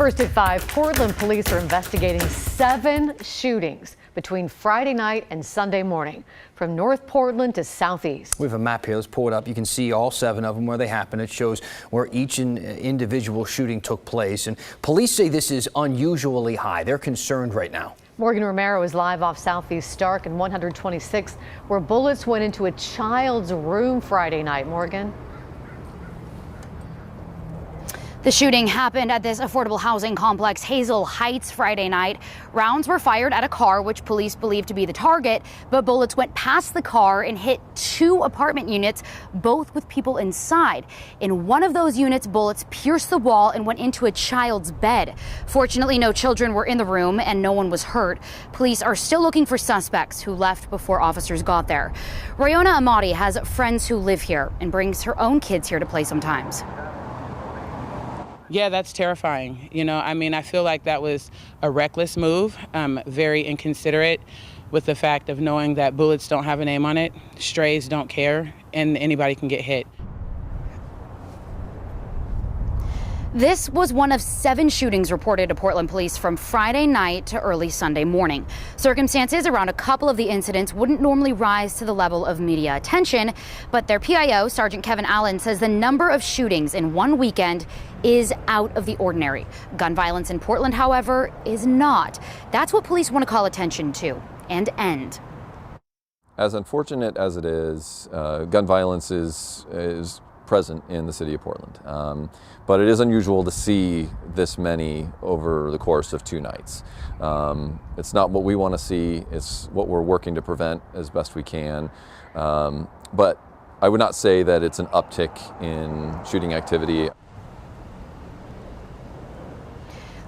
First at 5, Portland police are investigating 7 shootings between Friday night and Sunday morning from North Portland to Southeast. We have a map here. Let's pull it up. You can see all 7 of them where they happened. It shows where each individual shooting took place. And police say this is unusually high. They're concerned right now. Morgan Romero is live off Southeast Stark and 126th, where bullets went into a child's room Friday night. Morgan. The shooting happened at this affordable housing complex, Hazel Heights, Friday night. Rounds were fired at a car, which police believe to be the target, but bullets went past the car and hit 2 apartment units, both with people inside. In one of those units, bullets pierced the wall and went into a child's bed. Fortunately, no children were in the room and no one was hurt. Police are still looking for suspects who left before officers got there. Rayona Amati has friends who live here and brings her own kids here to play sometimes. Yeah, that's terrifying. I feel like that was a reckless move, very inconsiderate with the fact of knowing that bullets don't have a name on it, strays don't care, and anybody can get hit. This was one of 7 shootings reported to Portland police from Friday night to early Sunday morning. Circumstances around a couple of the incidents wouldn't normally rise to the level of media attention, but their PIO, Sergeant Kevin Allen, says the number of shootings in one weekend is out of the ordinary. Gun violence in Portland, however, is not. That's what police want to call attention to and end. As unfortunate as it is, gun violence is present in the city of Portland. But it is unusual to see this many over the course of 2 nights. It's not what we want to see, it's what we're working to prevent as best we can. But I would not say that it's an uptick in shooting activity.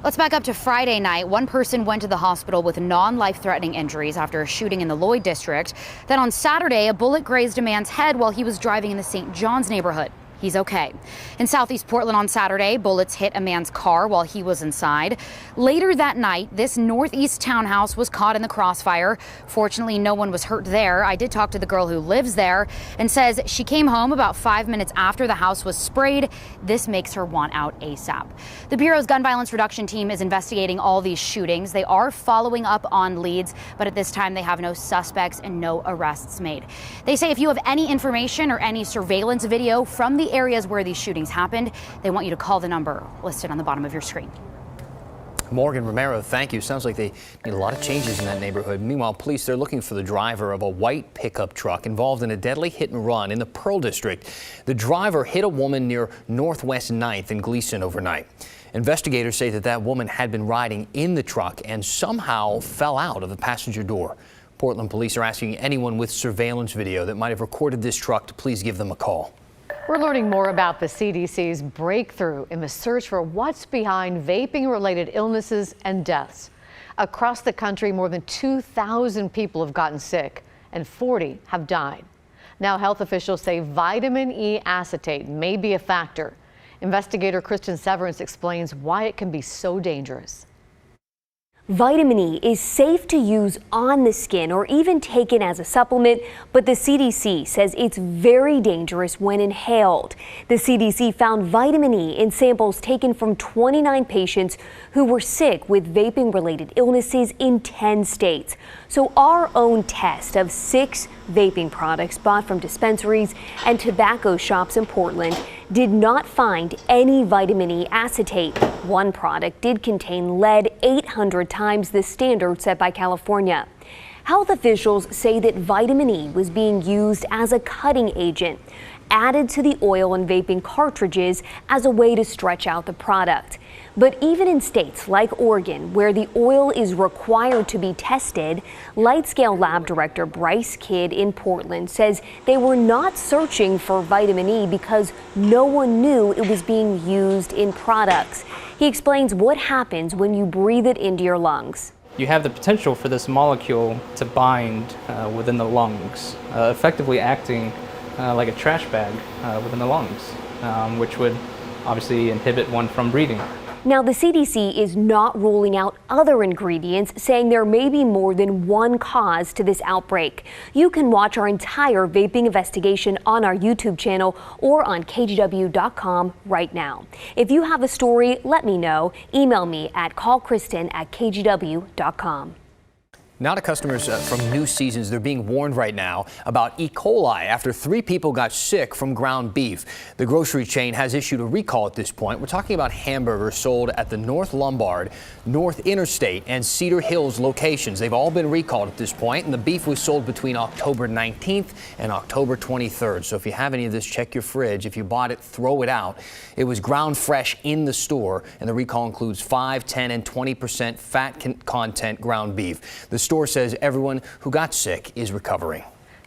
Let's back up to Friday night. One person went to the hospital with non-life-threatening injuries after a shooting in the Lloyd district. Then on Saturday, a bullet grazed a man's head while he was driving in the St. John's neighborhood. He's okay. In Southeast Portland on Saturday, bullets hit a man's car while he was inside. Later that night, this northeast townhouse was caught in the crossfire. Fortunately, no one was hurt there. I did talk to the girl who lives there and says she came home about 5 minutes after the house was sprayed. This makes her want out ASAP. The Bureau's gun violence reduction team is investigating all these shootings. They are following up on leads, but at this time they have no suspects and no arrests made. They say if you have any information or any surveillance video from the areas where these shootings happened, they want you to call the number listed on the bottom of your screen. Morgan Romero, thank you. Sounds like they need a lot of changes in that neighborhood. Meanwhile, police, they're looking for the driver of a white pickup truck involved in a deadly hit and run in the Pearl District. The driver hit a woman near Northwest 9th in Gleason overnight. Investigators say that woman had been riding in the truck and somehow fell out of the passenger door. Portland police are asking anyone with surveillance video that might have recorded this truck to please give them a call. We're learning more about the CDC's breakthrough in the search for what's behind vaping-related illnesses and deaths. Across the country, more than 2,000 people have gotten sick and 40 have died. Now health officials say vitamin E acetate may be a factor. Investigator Kristen Severance explains why it can be so dangerous. Vitamin E is safe to use on the skin or even taken as a supplement, but the CDC says it's very dangerous when inhaled. The CDC found vitamin E in samples taken from 29 patients who were sick with vaping-related illnesses in 10 states. So our own test of 6 vaping products bought from dispensaries and tobacco shops in Portland did not find any vitamin E acetate. One product did contain lead 800 times the standard set by California. Health officials say that vitamin E was being used as a cutting agent, added to the oil in vaping cartridges as a way to stretch out the product. But even in states like Oregon, where the oil is required to be tested, Lightscale Lab Director Bryce Kidd in Portland says they were not searching for vitamin E because no one knew it was being used in products. He explains what happens when you breathe it into your lungs. You have the potential for this molecule to bind within the lungs, effectively acting like a trash bag within the lungs, which would obviously inhibit one from breathing. Now, the CDC is not ruling out other ingredients, saying there may be more than one cause to this outbreak. You can watch our entire vaping investigation on our YouTube channel or on KGW.com right now. If you have a story, let me know. Email me at callkristen@kgw.com. Now to customers from new seasons, they're being warned right now about E. coli after 3 people got sick from ground beef. The grocery chain has issued a recall at this point. We're talking about hamburgers sold at the North Lombard, North Interstate, and Cedar Hills locations. They've all been recalled at this point, and the beef was sold between October 19th and October 23rd. So if you have any of this, check your fridge. If you bought it, throw it out. It was ground fresh in the store, and the recall includes 5, 10, and 20% fat content ground beef. The store says everyone who got sick is recovering.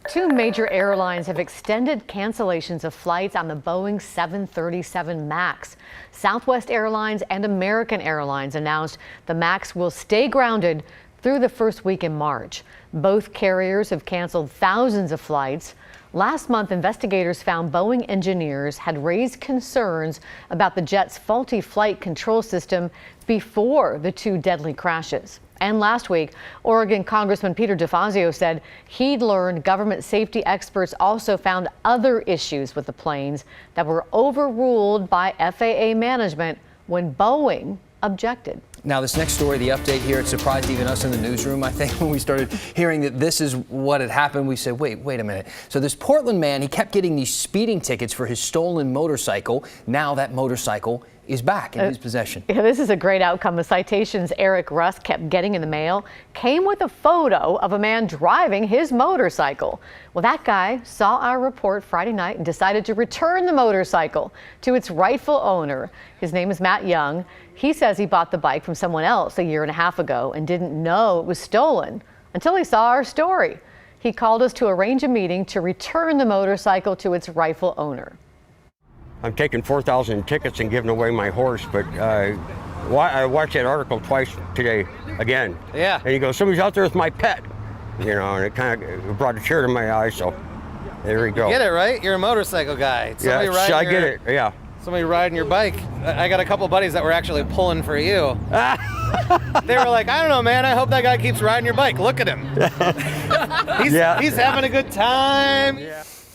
2 major airlines have extended cancellations of flights on the Boeing 737 MAX. Southwest Airlines and American Airlines announced the MAX will stay grounded through the first week in March. Both carriers have canceled thousands of flights. Last month, investigators found Boeing engineers had raised concerns about the jet's faulty flight control system before the 2 deadly crashes. And last week, Oregon Congressman Peter DeFazio said he'd learned government safety experts also found other issues with the planes that were overruled by FAA management when Boeing objected. Now, this next story, the update here, it surprised even us in the newsroom, I think, when we started hearing that this is what had happened. We said, wait a minute. So this Portland man, he kept getting these speeding tickets for his stolen motorcycle. Now that motorcycle is back in his possession. Yeah, this is a great outcome. The citations Eric Russ kept getting in the mail came with a photo of a man driving his motorcycle. Well, that guy saw our report Friday night and decided to return the motorcycle to its rightful owner. His name is Matt Young. He says he bought the bike from someone else a year and a half ago and didn't know it was stolen until he saw our story. He called us to arrange a meeting to return the motorcycle to its rightful owner. I'm taking 4,000 tickets and giving away my horse, but I watched that article twice today again. Yeah. And he goes, somebody's out there with my pet, you know, and it kind of brought a tear to my eye, so there we go. You get it, right? You're a motorcycle guy. Yeah, I get it, yeah. Somebody riding your bike. I got a couple buddies that were actually pulling for you. They were like, I don't know, man, I hope that guy keeps riding your bike. Look at him. He's having a good time.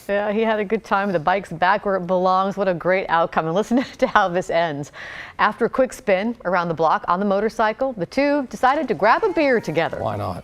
Yeah, he had a good time. The bike's back where it belongs. What a great outcome. And listen to how this ends. After a quick spin around the block on the motorcycle, the 2 decided to grab a beer together. Why not?